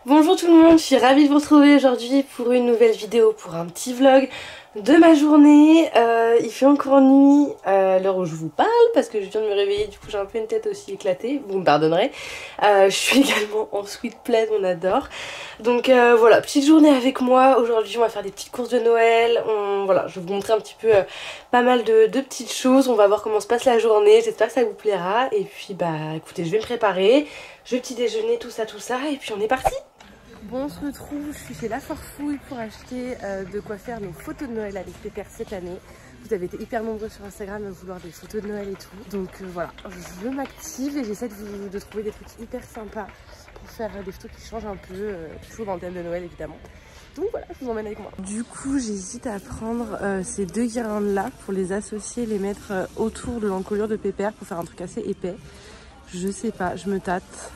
Bonjour tout le monde, je suis ravie de vous retrouver aujourd'hui pour une nouvelle vidéo, pour un petit vlog de ma journée. Il fait encore nuit à l'heure où je vous parle parce que je viens de me réveiller, du coup j'ai un peu une tête aussi éclatée, vous me pardonnerez. Je suis également en sweat plaid, on adore. Donc voilà, petite journée avec moi. Aujourd'hui on va faire des petites courses de Noël. Voilà, je vais vous montrer un petit peu pas mal de petites choses. On va voir comment se passe la journée, j'espère que ça vous plaira. Et puis bah écoutez, je vais me préparer, je vais petit déjeuner, tout ça et puis on est parti. Bon, on se retrouve, je suis chez La Forfouille pour acheter de quoi faire nos photos de Noël avec Pépère cette année. Vous avez été hyper nombreux sur Instagram à vouloir des photos de Noël et tout. Donc voilà, je m'active et j'essaie de trouver des trucs hyper sympas pour faire des photos qui changent un peu, toujours dans le thème de Noël évidemment. Donc voilà, je vous emmène avec moi. Du coup, j'hésite à prendre ces deux guirlandes là pour les associer, les mettre autour de l'encolure de Pépère pour faire un truc assez épais. Je sais pas, je me tâte.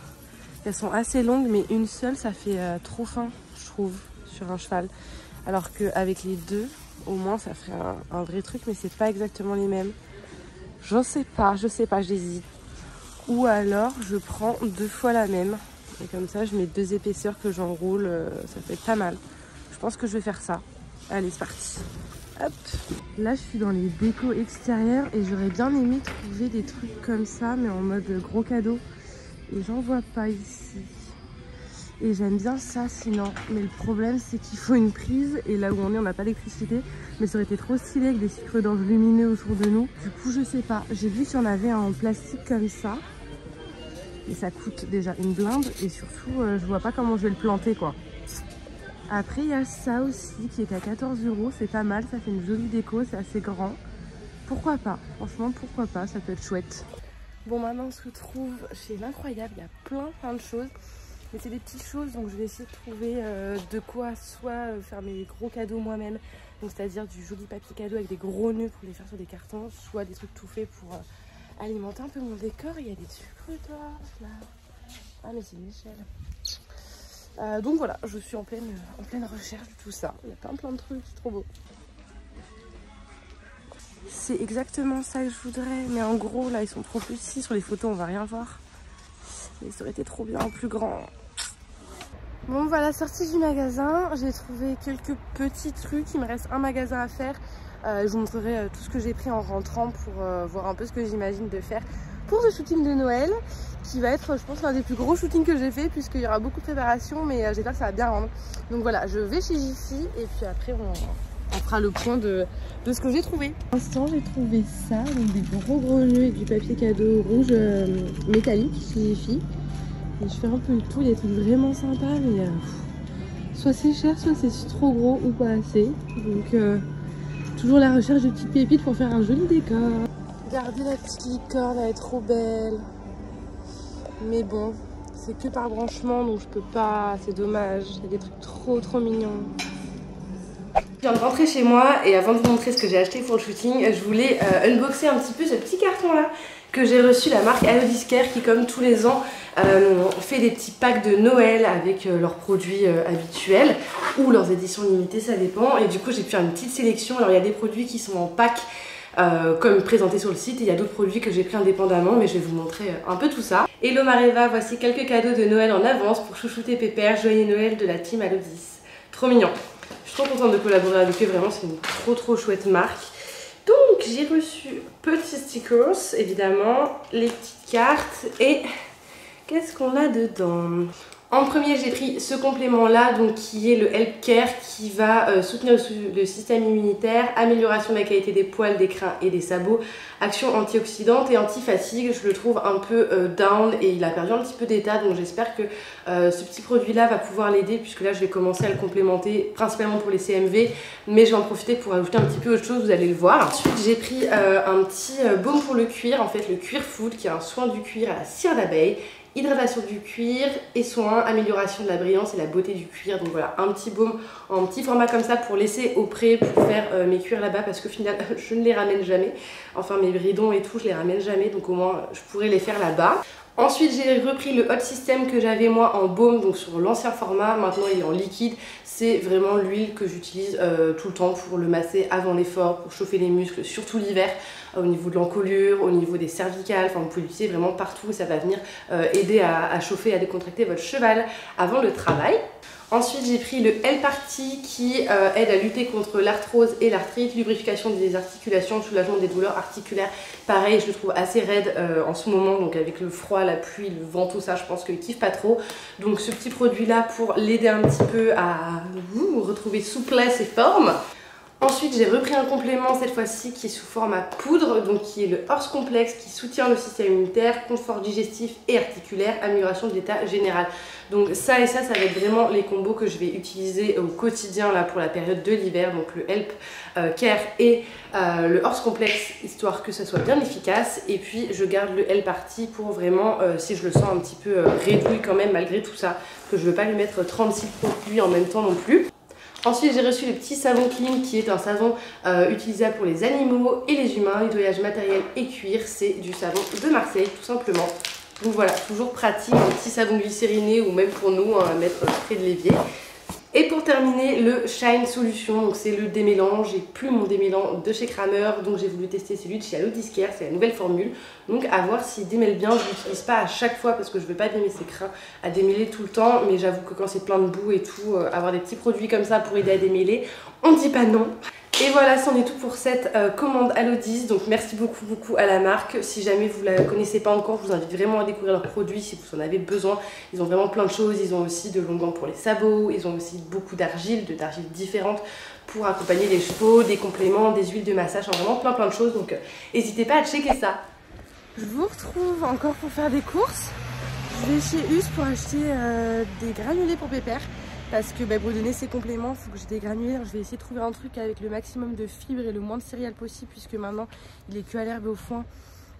Elles sont assez longues, mais une seule, ça fait trop fin, je trouve, sur un cheval. Alors qu'avec les deux, au moins, ça ferait un vrai truc, mais c'est pas exactement les mêmes. Je sais pas, j'hésite. Ou alors, je prends deux fois la même. Et comme ça, je mets deux épaisseurs que j'enroule, ça fait pas mal. Je pense que je vais faire ça. Allez, c'est parti. Hop. Là, je suis dans les décos extérieurs et j'aurais bien aimé trouver des trucs comme ça, mais en mode gros cadeau. Et j'en vois pas ici. Et j'aime bien ça sinon. Mais le problème c'est qu'il faut une prise. Et là où on est, on n'a pas d'électricité. Mais ça aurait été trop stylé avec des sucres d'orge lumineux autour de nous. Du coup, je sais pas. J'ai vu qu'il y en avait un en plastique comme ça. Et ça coûte déjà une blinde. Et surtout, je vois pas comment je vais le planter quoi. Après, il y a ça aussi qui est à 14 €. C'est pas mal. Ça fait une jolie déco. C'est assez grand. Pourquoi pas? Franchement, pourquoi pas? Ça peut être chouette. Bon, maintenant on se retrouve chez l'Incroyable, il y a plein de choses, mais c'est des petites choses, donc je vais essayer de trouver de quoi soit faire mes gros cadeaux moi-même, donc c'est-à-dire du joli papier cadeau avec des gros nœuds pour les faire sur des cartons, soit des trucs tout faits pour alimenter un peu mon décor. Il y a des sucres d'orge là, ah mais c'est Michel. Donc voilà, je suis en pleine recherche de tout ça, il y a plein de trucs, c'est trop beau. C'est exactement ça que je voudrais, mais en gros là ils sont trop petits, sur les photos on va rien voir. Mais ça aurait été trop bien en plus grand. Bon voilà, sortie du magasin, j'ai trouvé quelques petits trucs, il me reste un magasin à faire. Je vous montrerai tout ce que j'ai pris en rentrant pour voir un peu ce que j'imagine de faire pour ce shooting de Noël, qui va être je pense l'un des plus gros shootings que j'ai fait, puisqu'il y aura beaucoup de préparation, mais j'espère que ça va bien rendre. Donc voilà, je vais chez Jiffy et puis après on fera le point de ce que j'ai trouvé. Pour l'instant j'ai trouvé ça, donc des gros nœuds et du papier cadeau rouge métallique chez Jiffy. Et je fais un peu le tout, il y a des trucs vraiment sympas, mais soit c'est cher, soit c'est trop gros ou pas assez. Donc toujours la recherche de petites pépites pour faire un joli décor. Regardez la petite licorne, elle est trop belle. Mais bon, c'est que par branchement, donc je peux pas, c'est dommage. Il y a des trucs trop mignons. Je viens de rentrer chez moi et avant de vous montrer ce que j'ai acheté pour le shooting, je voulais unboxer un petit peu ce petit carton là que j'ai reçu, la marque Alodiscare, qui comme tous les ans fait des petits packs de Noël avec leurs produits habituels ou leurs éditions limitées, ça dépend. Et du coup j'ai pu faire une petite sélection. Alors il y a des produits qui sont en pack comme présenté sur le site, et il y a d'autres produits que j'ai pris indépendamment, mais je vais vous montrer un peu tout ça. Hello Mareva, voici quelques cadeaux de Noël en avance pour chouchouter Pépère. Joyeux Noël de la team Alodis. Trop mignon. Je suis trop contente de collaborer avec eux, vraiment c'est une trop chouette marque. Donc j'ai reçu petits stickers, évidemment, les petites cartes, et qu'est-ce qu'on a dedans? En premier j'ai pris ce complément là, donc qui est le Help Care, qui va soutenir le système immunitaire, amélioration de la qualité des poils, des crins et des sabots, action antioxydante et anti-fatigue. Je le trouve un peu down et il a perdu un petit peu d'état, donc j'espère que ce petit produit là va pouvoir l'aider, puisque là je vais commencer à le complémenter principalement pour les CMV, mais je vais en profiter pour ajouter un petit peu autre chose, vous allez le voir. Ensuite j'ai pris un petit baume pour le cuir, en fait le Cuir Food, qui est un soin du cuir à la cire d'abeille. Hydratation du cuir et soin, amélioration de la brillance et la beauté du cuir. Donc voilà, un petit baume en petit format comme ça pour laisser au pré pour faire mes cuirs là-bas, parce qu'au final je ne les ramène jamais. Enfin mes bridons et tout, je les ramène jamais, donc au moins je pourrais les faire là-bas. Ensuite j'ai repris le Hot System que j'avais moi en baume, donc sur l'ancien format, maintenant il est en liquide. C'est vraiment l'huile que j'utilise tout le temps pour le masser avant l'effort, pour chauffer les muscles, surtout l'hiver, au niveau de l'encolure, au niveau des cervicales, enfin vous pouvez l'utiliser vraiment partout et ça va venir aider à chauffer, à décontracter votre cheval avant le travail. Ensuite j'ai pris le L-Party qui aide à lutter contre l'arthrose et l'arthrite, lubrification des articulations, soulagement des douleurs articulaires. Pareil, je le trouve assez raide en ce moment, donc avec le froid, la pluie, le vent, tout ça, je pense qu'il kiffe pas trop. Donc ce petit produit là pour l'aider un petit peu à retrouver souplesse et forme. Ensuite j'ai repris un complément cette fois-ci qui est sous format poudre, donc qui est le Horse Complex qui soutient le système immunitaire, confort digestif et articulaire, amélioration de l'état général. Donc ça et ça va être vraiment les combos que je vais utiliser au quotidien là pour la période de l'hiver, donc le Help Care et le Horse Complex, histoire que ça soit bien efficace. Et puis je garde le L-Party pour vraiment, si je le sens un petit peu réduit quand même malgré tout ça, que je ne veux pas lui mettre 36 produits en même temps non plus. Ensuite j'ai reçu le petit savon Clean qui est un savon utilisable pour les animaux et les humains, nettoyage matériel et cuir. C'est du savon de Marseille tout simplement. Donc voilà, toujours pratique, un petit savon glycériné ou même pour nous à mettre près de l'évier. Et pour terminer, le Shine Solution, donc c'est le démêlant. J'ai plus mon démêlant de chez Kramer, donc j'ai voulu tester celui de chez Allo Discare, c'est la nouvelle formule. Donc à voir s'il démêle bien, je ne l'utilise pas à chaque fois parce que je veux pas abîmer ses crins à démêler tout le temps. Mais j'avoue que quand c'est plein de boue et tout, avoir des petits produits comme ça pour aider à démêler, on dit pas non. Et voilà, c'en est tout pour cette commande Allodis. Donc merci beaucoup à la marque. Si jamais vous ne la connaissez pas encore, je vous invite vraiment à découvrir leurs produits si vous en avez besoin. Ils ont vraiment plein de choses. Ils ont aussi de l'onguent pour les sabots. Ils ont aussi beaucoup d'argiles différentes pour accompagner les chevaux, des compléments, des huiles de massage, vraiment plein de choses. Donc n'hésitez pas à checker ça. Je vous retrouve encore pour faire des courses. Je vais chez Us pour acheter des granulés pour Pépère. Parce que pour lui donner ses compléments, il faut que j'ai des granulaires. Je vais essayer de trouver un truc avec le maximum de fibres et le moins de céréales possible, puisque maintenant il est que à l'herbe et au foin.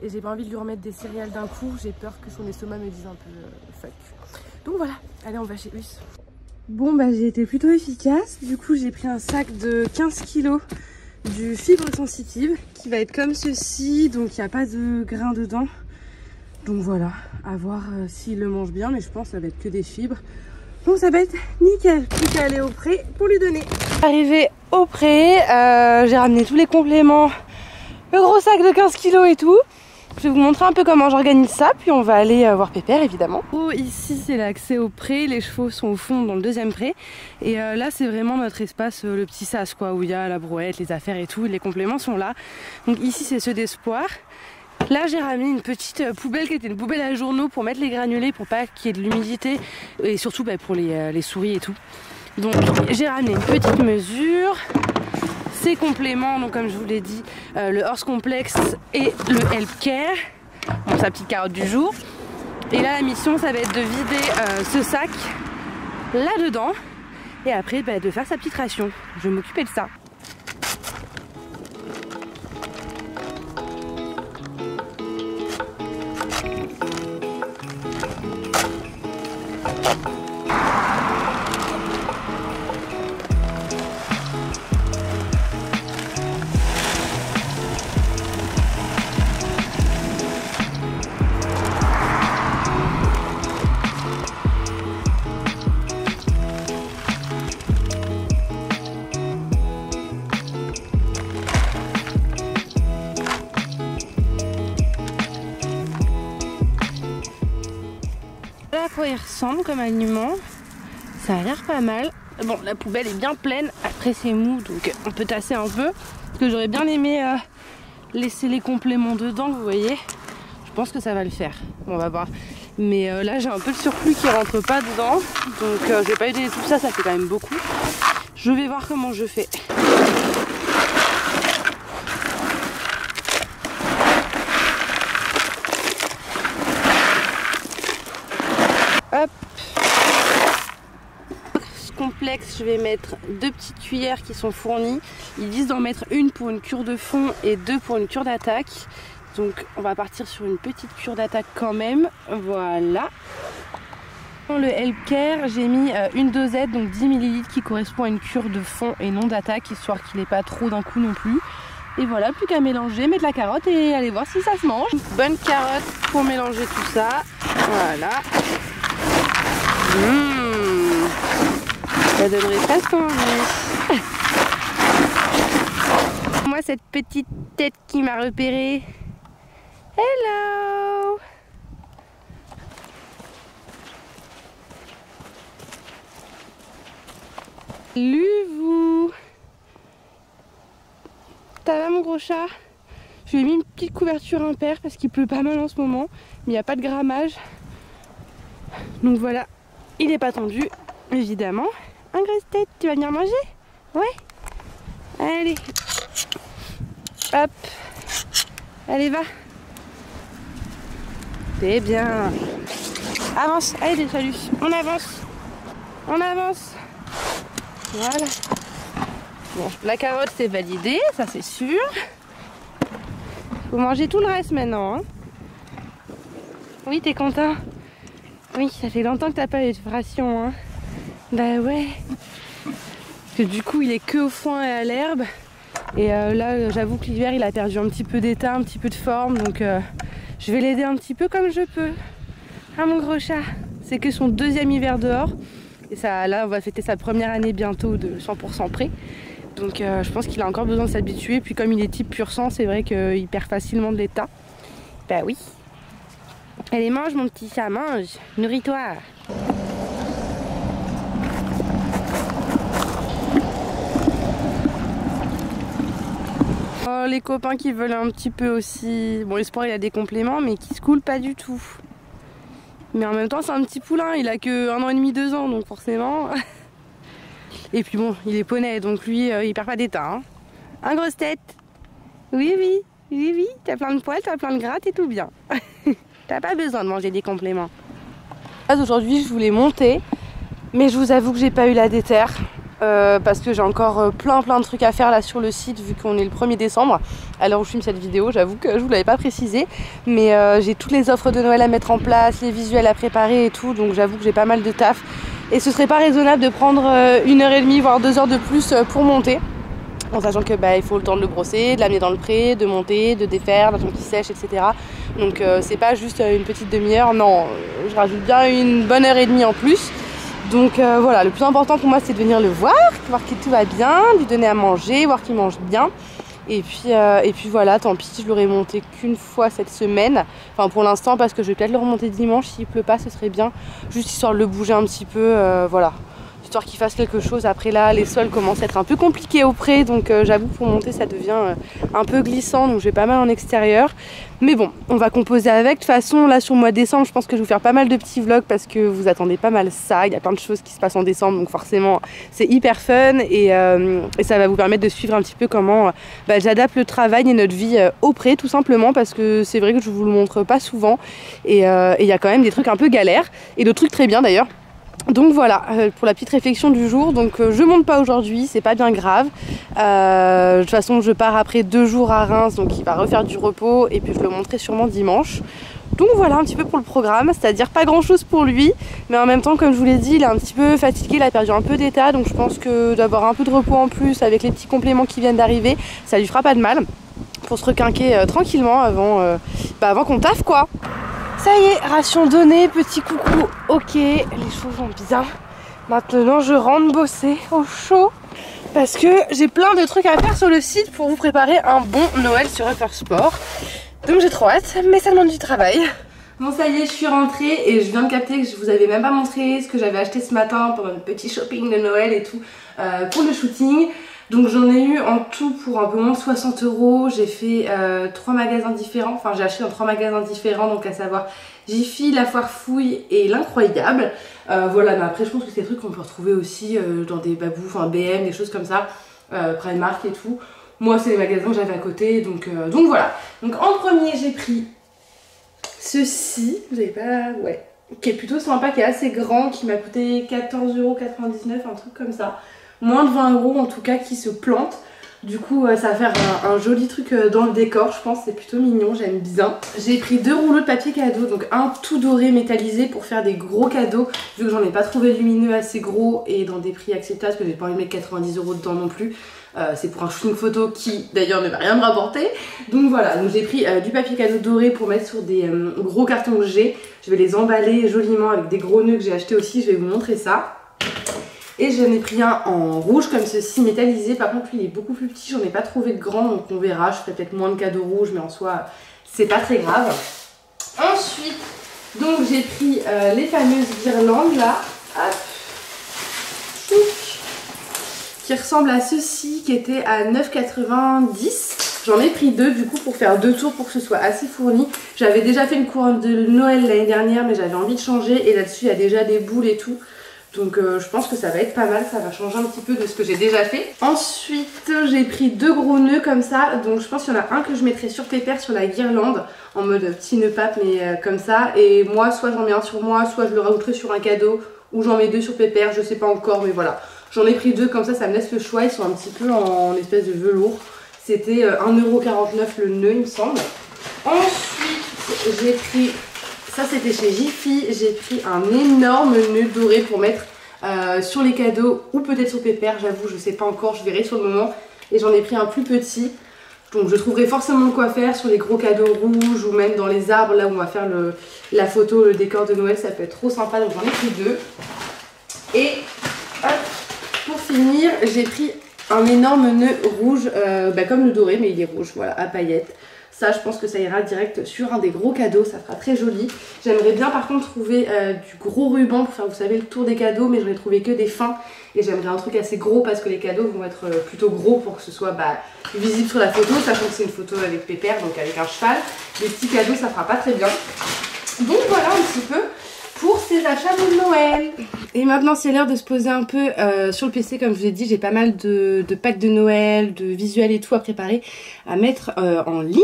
Et j'ai pas envie de lui remettre des céréales d'un coup. J'ai peur que son estomac me dise un peu fuck. Donc voilà, allez on va chez Us. Bon j'ai été plutôt efficace. Du coup j'ai pris un sac de 15 kg du fibre sensitive qui va être comme ceci. Donc il n'y a pas de grains dedans. Donc voilà, à voir s'il le mange bien. Mais je pense que ça va être que des fibres. Donc ça va être nickel, plus qu'à aller au pré pour lui donner. Arrivé au pré, j'ai ramené tous les compléments, le gros sac de 15 kg et tout. Je vais vous montrer un peu comment j'organise ça, puis on va aller voir Pépère évidemment. Oh, ici c'est l'accès au pré, les chevaux sont au fond dans le deuxième pré. Et là c'est vraiment notre espace, le petit sas quoi, où il y a la brouette, les affaires et tout, les compléments sont là. Donc ici c'est ceux d'espoir. Là j'ai ramené une petite poubelle qui était une poubelle à journaux pour mettre les granulés pour pas qu'il y ait de l'humidité et surtout pour les souris et tout. Donc j'ai ramené une petite mesure, ces compléments, donc comme je vous l'ai dit, le Horse Complex et le Help Care, bon, sa petite carotte du jour. Et là la mission ça va être de vider ce sac là dedans et après de faire sa petite ration. Je vais m'occuper de ça. Voilà à quoi il ressemble comme aliment. Ça a l'air pas mal. Bon, la poubelle est bien pleine. Après c'est mou donc on peut tasser un peu. Parce que j'aurais bien aimé laisser les compléments dedans, vous voyez. Je pense que ça va le faire. Bon, on va voir. Mais là j'ai un peu le surplus qui rentre pas dedans. Donc je vais pas utiliser tout ça, ça fait quand même beaucoup. Je vais voir comment je fais. Hop. Ce complexe, je vais mettre 2 petites cuillères qui sont fournies. Ils disent d'en mettre une pour une cure de fond et 2 pour une cure d'attaque. Donc on va partir sur une petite cure d'attaque quand même. Voilà. Dans le Help Care, j'ai mis une dosette, donc 10 ml qui correspond à une cure de fond et non d'attaque, histoire qu'il n'ait pas trop d'un coup non plus. Et voilà, plus qu'à mélanger, mettre la carotte et aller voir si ça se mange. Bonne carotte pour mélanger tout ça. Voilà. Ça donnerait presque envie. Moi, cette petite tête qui m'a repérée. Hello! Salut-vous! Ça va mon gros chat? Je lui ai mis une petite couverture impair parce qu'il pleut pas mal en ce moment, mais il n'y a pas de grammage. Donc voilà, il n'est pas tendu, évidemment. Un grosse tête, tu vas venir manger? Ouais? Allez. Hop. Allez, va. C'est bien. Avance. Allez, salut. On avance. On avance. Voilà. Bon, la carotte c'est validé, ça c'est sûr. Faut manger tout le reste maintenant. Hein. Oui, t'es content? Oui, ça fait longtemps que t'as pas eu de ration. Hein. Bah ouais. Parce que du coup, il est que au foin et à l'herbe. Et là, j'avoue que l'hiver, il a perdu un petit peu d'état, un petit peu de forme. Donc, je vais l'aider un petit peu comme je peux. Ah, mon gros chat. C'est que son 2e hiver dehors. Et ça, là, on va fêter sa première année bientôt de 100% prêt. Donc, je pense qu'il a encore besoin de s'habituer. Puis, comme il est type pur sang, c'est vrai qu'il perd facilement de l'état. Bah oui. Allez, mange, mon petit chat, mange. Nourris-toi. Oh, les copains qui veulent un petit peu aussi... Bon, l'espoir, il a des compléments, mais qui se coulent pas du tout. Mais en même temps, c'est un petit poulain. Il a que 1 an et demi, 2 ans, donc forcément... Et puis bon, il est poney, donc lui, il perd pas d'état. Hein. Un grosse tête. Oui, oui, oui, oui. T'as plein de poils, t'as plein de gras, t'es tout bien. T'as pas besoin de manger des compléments. Aujourd'hui, je voulais monter, mais je vous avoue que j'ai pas eu la déterre. Parce que j'ai encore plein de trucs à faire là sur le site vu qu'on est le 1er décembre à l'heure où je filme cette vidéo. J'avoue que je vous l'avais pas précisé, mais j'ai toutes les offres de Noël à mettre en place, les visuels à préparer et tout, donc j'avoue que j'ai pas mal de taf et ce serait pas raisonnable de prendre 1h30 voire 2 heures de plus pour monter, en sachant que il faut le temps de le brosser, de l'amener dans le pré, de monter, de défaire, d'attendre qu'il sèche, etc. Donc c'est pas juste une petite demi-heure, non, je rajoute bien une bonne heure et demie en plus. Donc voilà, le plus important pour moi c'est de venir le voir que tout va bien, lui donner à manger, voir qu'il mange bien. Et puis voilà, tant pis, je l'aurais monté qu'une fois cette semaine. Enfin pour l'instant parce que je vais peut-être le remonter dimanche, s'il pleut pas ce serait bien. Juste histoire de le bouger un petit peu, voilà. Histoire qu'il fasse quelque chose. Après là, les sols commencent à être un peu compliqués au pré. Donc j'avoue pour monter ça devient un peu glissant. Donc je vais pas mal en extérieur. Mais bon, on va composer avec. De toute façon, là sur le mois de décembre, je pense que je vais vous faire pas mal de petits vlogs parce que vous attendez pas mal ça. Il y a plein de choses qui se passent en décembre, donc forcément c'est hyper fun et ça va vous permettre de suivre un petit peu comment j'adapte le travail et notre vie au pré, tout simplement parce que c'est vrai que je vous le montre pas souvent et il y a quand même des trucs un peu galères et d'autres trucs très bien d'ailleurs. Donc voilà, pour la petite réflexion du jour, donc je monte pas aujourd'hui, c'est pas bien grave. De toute façon je pars après 2 jours à Reims, donc il va refaire du repos et puis je le monterai sûrement dimanche. Donc voilà un petit peu pour le programme, c'est-à-dire pas grand chose pour lui, mais en même temps comme je vous l'ai dit, il est un petit peu fatigué, il a perdu un peu d'état, donc je pense que d'avoir un peu de repos en plus avec les petits compléments qui viennent d'arriver, ça lui fera pas de mal pour se requinquer tranquillement avant qu'on taffe quoi. Ça y est, ration donnée, petit coucou, ok, les choses vont bien. Maintenant je rentre bosser au chaud parce que j'ai plein de trucs à faire sur le site pour vous préparer un bon Noël sur Upper Sport. Donc j'ai trop hâte, mais ça demande du travail. Bon ça y est, je suis rentrée et je viens de capter que je vous avais même pas montré ce que j'avais acheté ce matin pour un petit shopping de Noël et tout pour le shooting. Donc j'en ai eu en tout pour un peu moins de 60 €. J'ai fait 3 magasins différents, enfin j'ai acheté dans 3 magasins différents, donc à savoir Jiffy, La Foire Fouille et L'Incroyable. Voilà, mais après je pense que c'est des trucs qu'on peut retrouver aussi dans des babous, enfin BM, des choses comme ça, Primark et tout. Moi c'est les magasins que j'avais à côté, donc voilà. Donc en premier j'ai pris ceci, vous avez pas... ouais, qui est plutôt sympa, qui est assez grand, qui m'a coûté 14,99 €, un truc comme ça. Moins de 20 € en tout cas, qui se plante. Du coup ça va faire un joli truc dans le décor, je pense, c'est plutôt mignon, j'aime bien. J'ai pris 2 rouleaux de papier cadeau, donc un tout doré métallisé pour faire des gros cadeaux, vu que j'en ai pas trouvé lumineux assez gros et dans des prix acceptables, parce que j'ai pas envie de mettre 90 € dedans non plus. C'est pour un shooting photo qui d'ailleurs ne va rien me rapporter. Donc voilà, donc j'ai pris du papier cadeau doré pour mettre sur des gros cartons que j'ai. Je vais les emballer joliment avec des gros nœuds que j'ai acheté aussi, je vais vous montrer ça. Et j'en ai pris un en rouge comme ceci, métallisé. Par contre lui il est beaucoup plus petit, j'en ai pas trouvé de grand, donc on verra. Je ferai peut-être moins de cadeaux rouges, mais en soi c'est pas très grave. Ensuite, donc j'ai pris les fameuses guirlandes là. Hop. Qui ressemble à ceci, qui était à 9,90. J'en ai pris deux du coup pour faire 2 tours pour que ce soit assez fourni. J'avais déjà fait une couronne de Noël l'année dernière, mais j'avais envie de changer. Et là-dessus il y a déjà des boules et tout. Donc je pense que ça va être pas mal, ça va changer un petit peu de ce que j'ai déjà fait. Ensuite j'ai pris 2 gros nœuds comme ça. Donc je pense qu'il y en a un que je mettrai sur Pépère, sur la guirlande, en mode petit nœud pape mais comme ça. Et moi soit j'en mets un sur moi, soit je le rajouterai sur un cadeau, ou j'en mets 2 sur Pépère, je sais pas encore, mais voilà. J'en ai pris 2 comme ça me laisse le choix, ils sont un petit peu en espèce de velours. C'était 1,49€ le nœud il me semble. Ensuite j'ai pris... Ça c'était chez Jiffy, j'ai pris un énorme nœud doré pour mettre sur les cadeaux ou peut-être sur Pépère, j'avoue je sais pas encore, je verrai sur le moment. Et j'en ai pris un plus petit, donc je trouverai forcément de quoi faire sur les gros cadeaux rouges ou même dans les arbres là où on va faire la photo, le décor de Noël, ça peut être trop sympa, donc j'en ai pris 2. Et hop, pour finir j'ai pris un énorme nœud rouge, comme le doré mais il est rouge, voilà, à paillettes. Ça je pense que ça ira direct sur un des gros cadeaux, ça fera très joli. J'aimerais bien par contre trouver du gros ruban pour faire vous savez le tour des cadeaux, mais j'en ai trouvé que des fins. Et j'aimerais un truc assez gros parce que les cadeaux vont être plutôt gros pour que ce soit visible sur la photo, sachant que c'est une photo avec Pépère, donc avec un cheval. Les petits cadeaux ça fera pas très bien. Donc voilà un petit peu pour ces achats de Noël. Et maintenant c'est l'heure de se poser un peu sur le PC. Comme je vous ai dit, j'ai pas mal de packs de Noël, de visuels et tout à préparer, à mettre en ligne.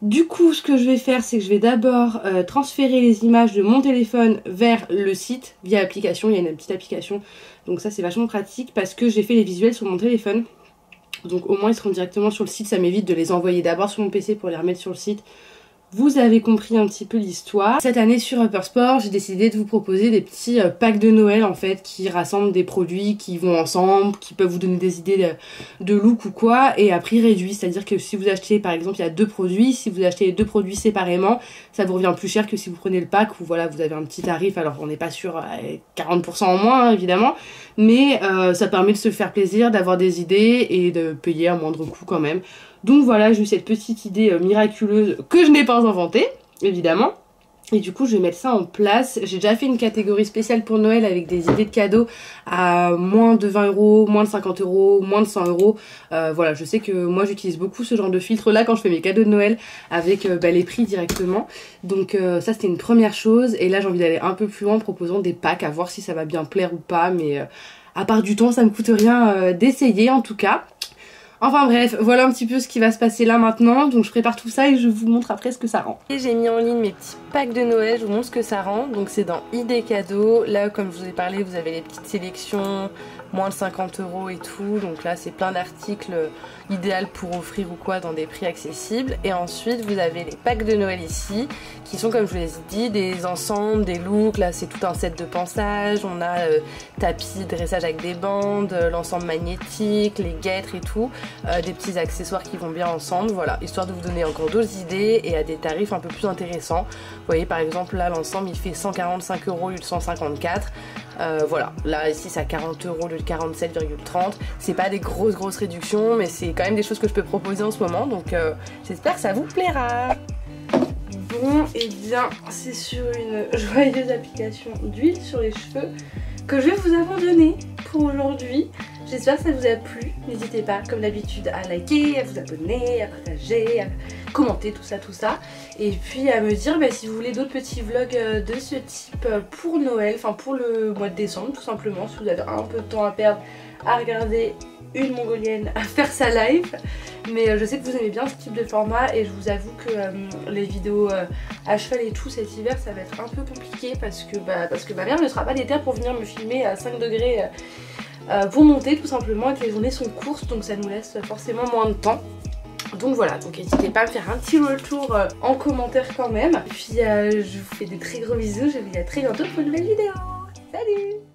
Du coup ce que je vais faire, c'est que je vais d'abord transférer les images de mon téléphone vers le site via l'application. Il y a une petite application, donc ça c'est vachement pratique parce que j'ai fait les visuels sur mon téléphone. Donc au moins ils seront directement sur le site, ça m'évite de les envoyer d'abord sur mon PC pour les remettre sur le site. Vous avez compris un petit peu l'histoire. Cette année sur Uppersport, j'ai décidé de vous proposer des petits packs de Noël en fait qui rassemblent des produits qui vont ensemble, qui peuvent vous donner des idées de look ou quoi, et à prix réduit. C'est-à-dire que si vous achetez par exemple, il y a 2 produits, si vous achetez les 2 produits séparément, ça vous revient plus cher que si vous prenez le pack où voilà, vous avez un petit tarif. Alors on n'est pas sur 40% en moins hein, évidemment, mais ça permet de se faire plaisir, d'avoir des idées et de payer à moindre coût quand même. Donc voilà, j'ai eu cette petite idée miraculeuse que je n'ai pas inventée, évidemment. Et du coup, je vais mettre ça en place. J'ai déjà fait une catégorie spéciale pour Noël avec des idées de cadeaux à moins de 20€, moins de 50€, moins de 100€. Voilà, je sais que moi, j'utilise beaucoup ce genre de filtre-là quand je fais mes cadeaux de Noël avec les prix directement. Donc ça, c'était une première chose. Et là, j'ai envie d'aller un peu plus loin en proposant des packs à voir si ça va bien plaire ou pas. Mais à part du temps, ça me coûte rien d'essayer en tout cas. Enfin bref, voilà un petit peu ce qui va se passer là maintenant. Donc je prépare tout ça et je vous montre après ce que ça rend. Et j'ai mis en ligne mes petits packs de Noël, je vous montre ce que ça rend. Donc c'est dans idées cadeaux. Là comme je vous ai parlé, vous avez les petites sélections, moins de 50€ et tout. Donc là c'est plein d'articles idéal pour offrir ou quoi dans des prix accessibles. Et ensuite vous avez les packs de Noël ici qui sont, comme je vous l'ai dit, des ensembles, des looks. Là c'est tout un set de pensage. On a tapis, dressage avec des bandes, l'ensemble magnétique, les guêtres et tout. Des petits accessoires qui vont bien ensemble, voilà, histoire de vous donner encore d'autres idées et à des tarifs un peu plus intéressants. Vous voyez par exemple là l'ensemble il fait 145€ au lieu de 154. Voilà, là ici c'est à 40€ au lieu de 47,30. C'est pas des grosses réductions, mais c'est quand même des choses que je peux proposer en ce moment, donc j'espère que ça vous plaira. Bon, et bien c'est sur une joyeuse application d'huile sur les cheveux que je vais vous abandonner pour aujourd'hui. J'espère que ça vous a plu. N'hésitez pas, comme d'habitude, à liker, à vous abonner, à partager, à commenter, tout ça. Et puis à me dire si vous voulez d'autres petits vlogs de ce type pour Noël, enfin pour le mois de décembre, tout simplement. Si vous avez un peu de temps à perdre à regarder une mongolienne à faire sa live. Mais je sais que vous aimez bien ce type de format et je vous avoue que les vidéos à cheval et tout cet hiver, ça va être un peu compliqué parce que ma mère ne sera pas déterre pour venir me filmer à 5 degrés pour monter tout simplement, et que les journées sont courtes, donc ça nous laisse forcément moins de temps. Donc voilà, donc n'hésitez pas à me faire un petit retour en commentaire quand même. Et puis je vous fais des très gros bisous, je vous dis à très bientôt pour une nouvelle vidéo. Salut!